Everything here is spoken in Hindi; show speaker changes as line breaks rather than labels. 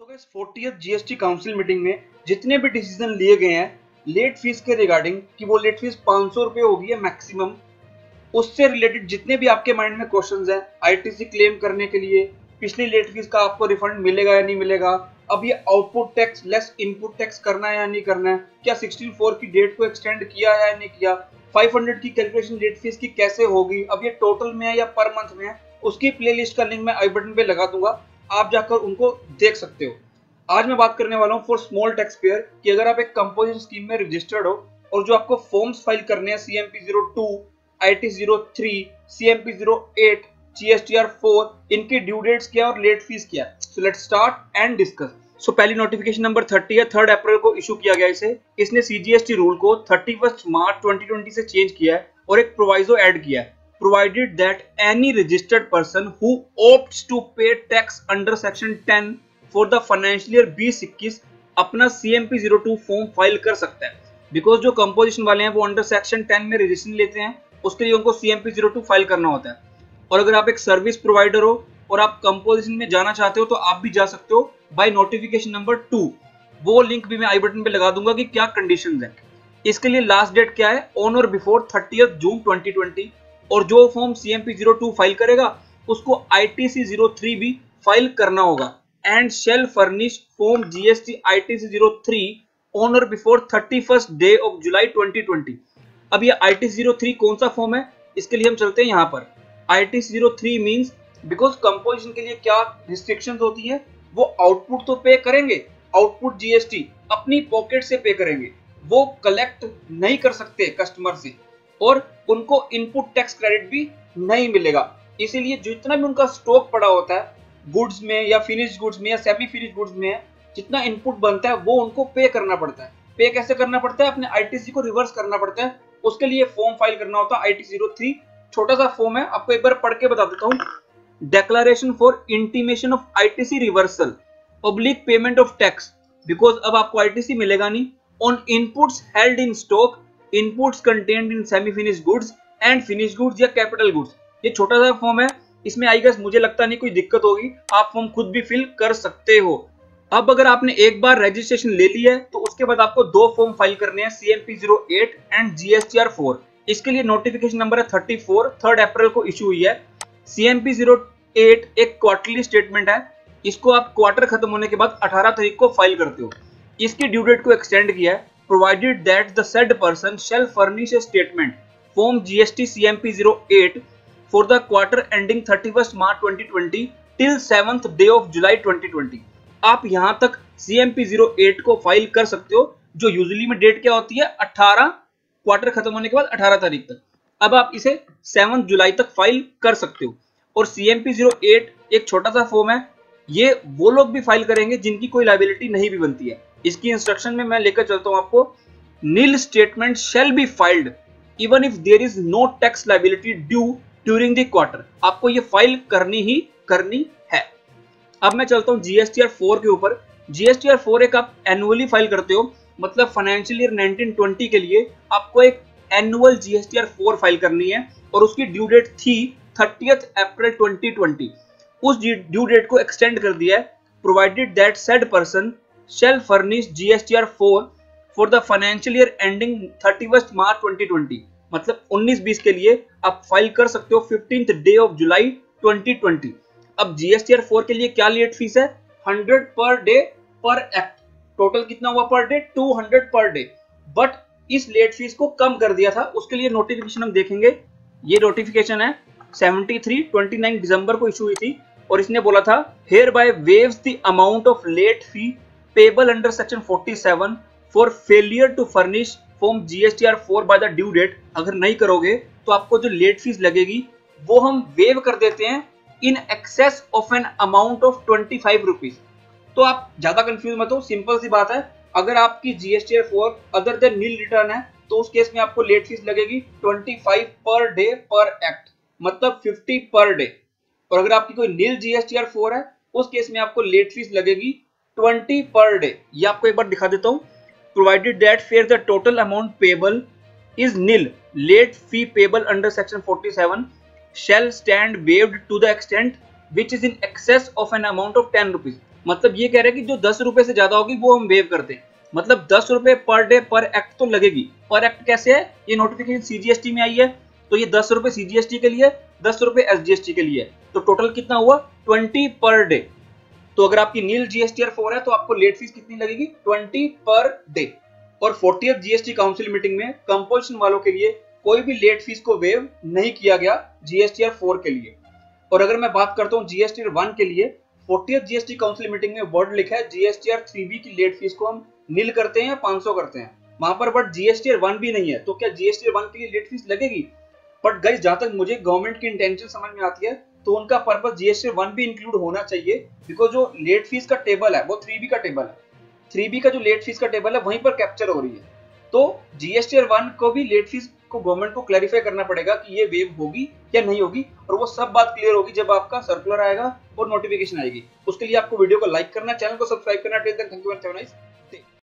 Guys 40th GST council meeting में जितने भी डिसीजन लिए गए हैं लेट फीस के रिगार्डिंग कि वो लेट फीस 500 रुपए होगी है मैक्सिमम, उससे रिलेटेड जितने भी आपके माइंड में क्वेश्चंस हैं आईटीसी क्लेम करने के लिए पिछली लेट फीस का आपको रिफंड मिलेगा या नहीं मिलेगा, अब ये output tax less input tax करना है या नहीं करना है, क्या 16/4 की डेट को एक्सटेंड किया है या नहीं किया, 500 की कैलकुलेशन लेट फीस की कैसे होगी, अब ये टोटल में है या पर मंथ में है, उसकी प्लेलिस्ट का लिंक मैं आई बटन पे लगा दूंगा, आप जाकर उनको देख सकते हो। आज मैं बात करने वाला हूँ फॉर स्मॉल टैक्स पेयर कि अगर आप एक कंपोजिशन स्कीम में रजिस्टर्ड हो और जो आपको फॉर्म्स फाइल करने हैं CMP-02, IT-03, CMP-08, GSTR-4, इनकी ड्यू डेट्स क्या और लेट फीस क्या है। So let's start and discuss. So पहली नोटिफिकेशन नंबर 30 है, 3 अप्रैल को इशू किया गया इसने CGST रूल को 31 मार्च 2020 से चेंज किया है और एक प्रोवाइजो ऐड किया है, provided that any registered person who opts to pay tax under section 10 for the financial year 2021 अपना CMP-02 फॉर्म फाइल कर सकता है। बिकॉज जो कंपोजिशन वाले हैं वो अंडर सेक्शन 10 में रजिस्ट्रेशन लेते हैं, उसके लिए उनको CMP-02 फाइल करना होता है। और अगर आप एक सर्विस प्रोवाइडर हो और आप कंपोजिशन में जाना चाहते हो तो आप भी जा सकते हो बाय नोटिफिकेशन नंबर 2। वो लिंक भी मैं आई बटन पे लगा दूंगा कि क्या कंडीशंस हैं। इसके लिए लास्ट डेट क्या है, ऑन और बिफोर 30 जून 2020। और जो फॉर्म CMP-02 फाइल करेगा उसको ITC-03 भी फाइल करना होगा and shall furnish form GST ITC-03 on or before 31st day of July 2020। अब ये ITC-03 कौन सा फॉर्म है, इसके लिए हम चलते हैं यहाँ पर। ITC-03 मींस बिकॉज कंपोजिशन के लिए क्या रिस्ट्रिक्शंस होती है, वो आउटपुट तो पे करेंगे, आउटपुट GST अपनी पॉकेट से पे करेंगे, वो कलेक्ट नहीं कर सकते कस्टमर से और उनको इनपुट टैक्स क्रेडिट भी नहीं मिलेगा। इसीलिए जितना भी उनका स्टॉक पड़ा होता है गुड्स में या फिनिश्ड गुड्स में या सेमी फिनिश्ड गुड्स में, जितना इनपुट बनता है वो उनको पे करना पड़ता है। पे कैसे करना पड़ता है, अपने ITC को रिवर्स करना पड़ता है, उसके लिए फॉर्म फाइल करना होता है ITC-03। छोटा सा फॉर्म है, आपको एक बार पढ़ के बता देता हूँ। Declaration for intimation of ITC reversal public payment of tax, because अब आपको ITC मिलेगा नहीं, on inputs held in stock, inputs contained in semi finished goods and finished goods या कैपिटल गुड्स। ये छोटा सा फॉर्म है, इसमें आई गेस मुझे लगता नहीं कोई दिक्कत होगी, आप फॉर्म खुद भी फिल कर सकते हो। अब अगर आपने एक बार रजिस्ट्रेशन ले लिया है तो उसके बाद आपको 2 फॉर्म फाइल करने हैं, CMP-08 एंड GSTR-4। इसके लिए नोटिफिकेशन नंबर है 34, 3 अप्रैल को इशू हुई है। CMP-08 एक क्वार्टरली स्टेटमेंट है, इसको आप क्वार्टर खत्म होने के बाद 18 तारीख को फाइल करते हो। इसकी ड्यू डेट को एक्सटेंड किया है, provided that the said person shall furnish a statement form GST CMP-08 for the quarter ending 31st March 2020 till 7th day of July 2020। आप यहां तक CMP-08 को फाइल कर सकते हो, जो यूजुअली में डेट क्या होती है 18, क्वार्टर खत्म होने के बाद 18 तारीख तक। अब आप इसे 7 जुलाई तक फाइल कर सकते हो। और CMP-08 एक छोटा सा फॉर्म है, ये वो लोग भी फाइल करेंगे जिनकी कोई लायबिलिटी नहीं भी बनती है। इसकी इंस्ट्रक्शन में मैं लेकर चलता हूं आपको। Nil statement shall be filed even if there is no tax liability due during the quarter. आपको ये फाइल करनी ही करनी है। अब मैं चलता हूं GSTR-4 के ऊपर। GSTR-4 एक आप एनुअली फाइल करते हो, मतलब फाइनेंशियल ईयर 1920 के लिए आपको एक एनुअल GSTR-4 फाइल करनी है और उसकी ड्यू डेट थी 30 अप्रैल 2020। उस ड्यू डेट को एक्सटेंड कर दिया है, provided that said person shall furnish GSTR-4 for the financial year ending 31st March 2020। मतलब 19-20 के लिए आप फाइल कर सकते हो 15th day of July 2020। अब GSTR-4 के लिए क्या लेट फीस है, 100 पर डे पर एक्ट। टोटल कितना हुआ per day, 200 per day. But इस लेट फीस को कम कर दिया था, उसके लिए नोटिफिकेशन हम देखेंगे। ये नोटिफिकेशन है 29 दिसंबर को इशू हुई थी और इसने बोला था hereby waives the amount of late fee payable under section 47 for failure to furnish form GSTR-4 by the due date। अगर नहीं करोगे तो आपको जो लेट फीस लगेगी वो हम वेव कर देते हैं in excess of an amount of 25 rupees. तो आप ज्यादा कंफ्यूज मत हो, सिंपल सी बात है। अगर आपकी GSTR-4 अदर देन नील रिटर्न है तो उस केस में आपको लेट फीस लगेगी 25 पर डे पर एक्ट, मतलब 50 पर डे। और अगर आपकी कोई नील GSTR-4 है उस केस में आपको लेट फीस लगेगी 20 पर डे। ये आपको एक बार दिखा देता हूं। Provided that where the total amount payable is nil, late fee payable under section 47 shall stand waived to the extent which is in excess of an amount of 10 rupees। मतलब ये कह रहे हैं कि जो 10 रुपए से ज्यादा होगी वो हम वेव करते हैं। मतलब 10 रुपए पर डे पर एक्ट तो लगेगी। पर एक्ट कैसे है, ये नोटिफिकेशन सीजीएसटी में आई है, तो ये 10 रुपए सीजीएसटी के लिए, 10 रुपए एसजीएसटी के लिए, तो टोटल कितना हुआ 20 पर डे। तो अगर आपकी नील जीएसटीआर 4 है तो आपको लेट फीस कितनी लगेगी 20 पर डे। और 40th जीएसटी काउंसिल मीटिंग में कंपल्शन वालों के लिए कोई भी लेट फीस को वेव नहीं किया गया जीएसटीआर 4 के लिए। और अगर मैं बात करता हूँ जीएसटीआर 1 के लिए, 40th जीएसटी काउंसिल मीटिंग में वर्ड लिखा है जीएसटीआर 3B की लेट फीस को हम नील करते हैं या 500 करते हैं, वहां पर बट जीएसटीआर 1 भी नहीं है। तो क्या जीएसटीआर 1 के लिए लेट फीस लगेगी? बट गाइस जहां तक मुझे गवर्नमेंट की इंटेंशन समझ में आती है तो उनका पर्पस जीएसटीआर 1 भी इंक्लूड होना चाहिए, बिकॉज जो लेट फीस का टेबल है वो 3B का टेबल है। 3B का जो लेट फीस का टेबल है वहीं पर कैप्चर हो रही है। तो जीएसटीआर 1 को भी लेट फीस को गवर्नमेंट को क्लैरिफाई करना पड़ेगा कि ये वेव होगी या नहीं होगी, और वो सब बात क्लियर होगी जब आपका सर्कुलर आएगा और नोटिफिकेशन आएगी। उसके लिए आपको वीडियो को लाइक करना, चैनल को सब्सक्राइब करना। Till then thank you and have a nice day.